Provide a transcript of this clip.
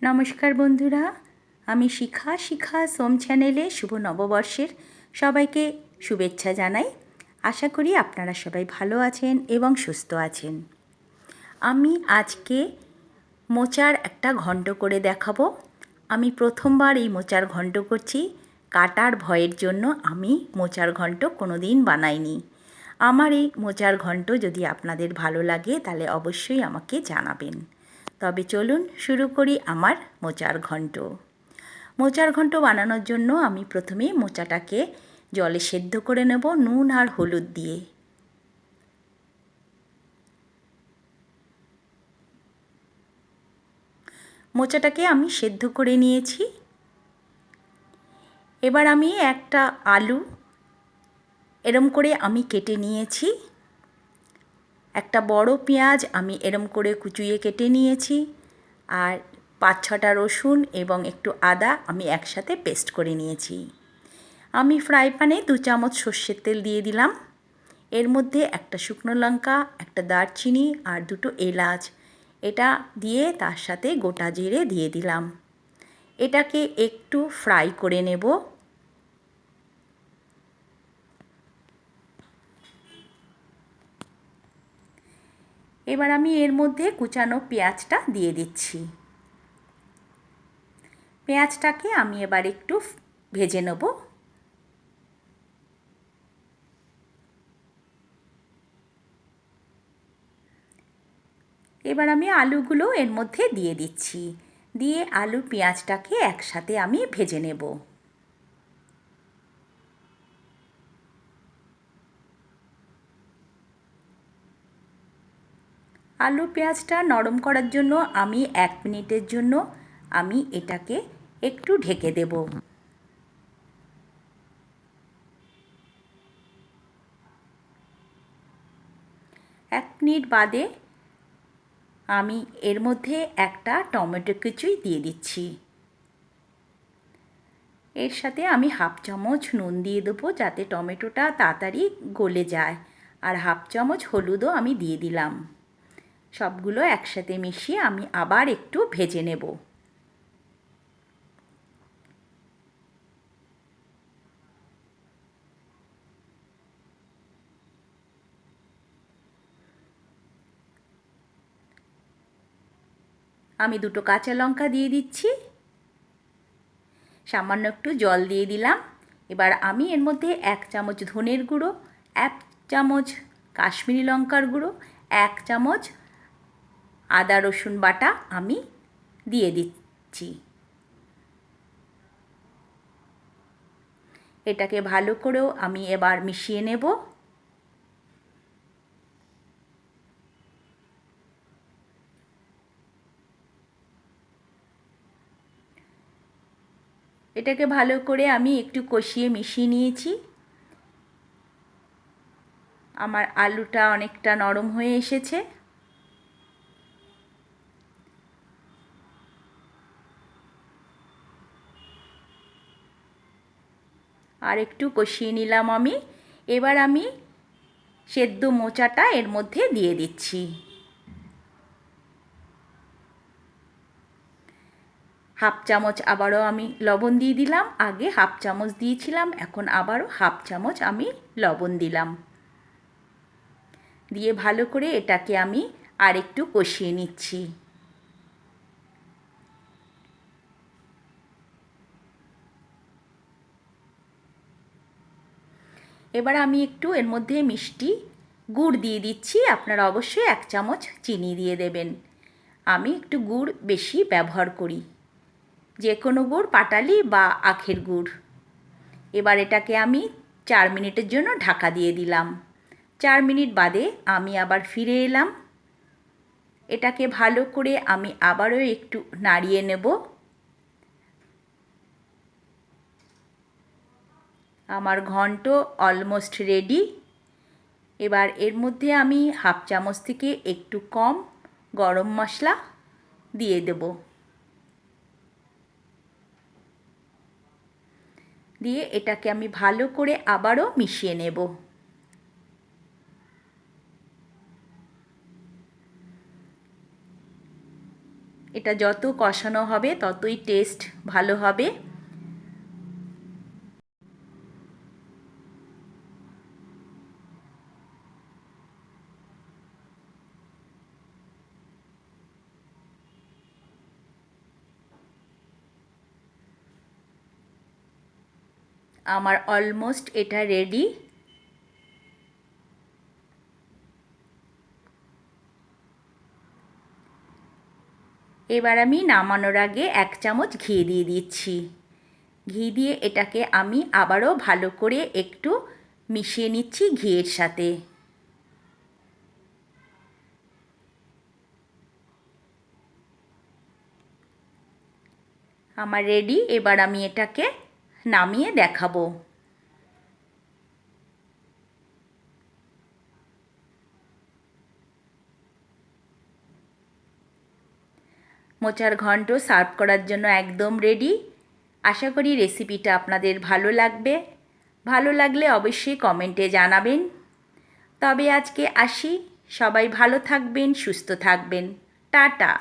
নমস্কার বন্ধুরা, আমি শিখা সোম চ্যানেলে শুভ নববর্ষের সবাইকে শুভেচ্ছা জানাই। আশা করি আপনারা সবাই ভালো আছেন এবং সুস্থ আছেন। আমি আজকে মোচার একটা ঘন্ট করে দেখাবো। আমি প্রথমবার এই মোচার ঘন্ট করছি। কাটার ভয়ের জন্য আমি মোচার ঘন্ট কোনো দিন বানাইনি। আমার এই মোচার ঘন্ট যদি আপনাদের ভালো লাগে তাহলে অবশ্যই আমাকে জানাবেন। তবে চলুন শুরু করি আমার মোচার ঘন্ট। মোচার ঘন্ট বানানোর জন্য আমি প্রথমে মোচাটাকে জলে সেদ্ধ করে নেব নুন আর হলুদ দিয়ে। মোচাটাকে আমি সেদ্ধ করে নিয়েছি। এবার আমি একটা আলু এরম করে আমি কেটে নিয়েছি। একটা বড় পেঁয়াজ আমি এরম করে কুচিয়ে কেটে নিয়েছি। আর 5-6টা রসুন এবং একটু আদা আমি একসাথে পেস্ট করে নিয়েছি। আমি ফ্রাই প্যানে 2 চামচ সর্ষের তেল দিয়ে দিলাম। এর মধ্যে একটা শুকনো লঙ্কা, একটা দারচিনি আর 2টো এলাচ এটা দিয়ে তার সাথে গোটা জিরে দিয়ে দিলাম। এটাকে একটু ফ্রাই করে নেব। এবার আমি এর মধ্যে কুচানো পেঁয়াজটা দিয়ে দিচ্ছি। পেঁয়াজটাকে আমি এবার একটু ভেজে নেব। এবার আমি আলুগুলো এর মধ্যে দিয়ে দিচ্ছি। দিয়ে আলু পেঁয়াজটাকে একসাথে আমি ভেজে নেব। আলু পেঁয়াজটা নরম করার জন্য আমি 1 মিনিটের জন্য আমি এটাকে একটু ঢেকে দেব। এক মিনিট বাদে আমি এর মধ্যে একটা টমেটো কুচি দিয়ে দিচ্ছি। এর সাথে আমি 1/2 চামচ নুন দিয়ে দেবো যাতে টমেটোটা তাড়াতাড়ি গলে যায়। আর 1/2 চামচ হলুদও আমি দিয়ে দিলাম। সবগুলো একসাথে মিশিয়ে আমি আবার একটু ভেজে নেব। আমি 2টো কাঁচা লঙ্কা দিয়ে দিচ্ছি। সামান্য একটু জল দিয়ে দিলাম। এবার আমি এর মধ্যে 1 চামচ ধনের গুঁড়ো, 1 চামচ কাশ্মীরি লঙ্কার গুঁড়ো, 1 চামচ আদা রসুন বাটা আমি দিয়ে দিচ্ছি। এটাকে ভালো করেও আমি এবার মিশিয়ে নেব। এটাকে ভালো করে আমি একটু কষিয়ে মিশিয়ে নিয়েছি। আমার আলুটা অনেকটা নরম হয়ে এসেছে। আর একটু কষিয়ে নিলাম আমি। এবার আমি সেদ্ধ মোচাটা এর মধ্যে দিয়ে দিচ্ছি। 1/2 চামচ আবারও আমি লবণ দিয়ে দিলাম। আগে 1/2 চামচ দিয়েছিলাম, এখন আবারও 1/2 চামচ আমি লবণ দিলাম। দিয়ে ভালো করে এটাকে আমি আর একটু কষিয়ে নিচ্ছি। এবার আমি একটু এর মধ্যে মিষ্টি গুড় দিয়ে দিচ্ছি। আপনারা অবশ্যই 1 চামচ চিনি দিয়ে দেবেন। আমি একটু গুড় বেশি ব্যবহার করি, যে কোনো গুড়, পাটালি বা আখের গুড়। এবার এটাকে আমি 4 মিনিটের জন্য ঢাকা দিয়ে দিলাম। 4 মিনিট বাদে আমি আবার ফিরে এলাম। এটাকে ভালো করে আমি আবারও একটু নাড়িয়ে নেব। আমার ঘন্ট অলমোস্ট রেডি। এবার এর মধ্যে আমি 1/2 চামচ থেকে একটু কম গরম মশলা দিয়ে দেব। দিয়ে এটাকে আমি ভালো করে আবারও মিশিয়ে নেব। এটা যত কষানো হবে ততই টেস্ট ভালো হবে। আমার অলমোস্ট এটা রেডি। এবার আমি নামানোর আগে 1 চামচ ঘি দিয়ে দিচ্ছি। ঘি দিয়ে এটাকে আমি আবারও ভালো করে একটু মিশিয়ে নিচ্ছি ঘিয়ের সাথে। আমার রেডি। এবার আমি এটাকে নামিয়ে দেখাবো। মোচার ঘন্ট সার্ভ করার জন্য একদম রেডি। আশা করি রেসিপিটা আপনাদের ভালো লাগবে। ভালো লাগলে অবশ্যই কমেন্টে জানাবেন। তবে আজকে আসি। সবাই ভালো থাকবেন, সুস্থ থাকবেন। টাটা।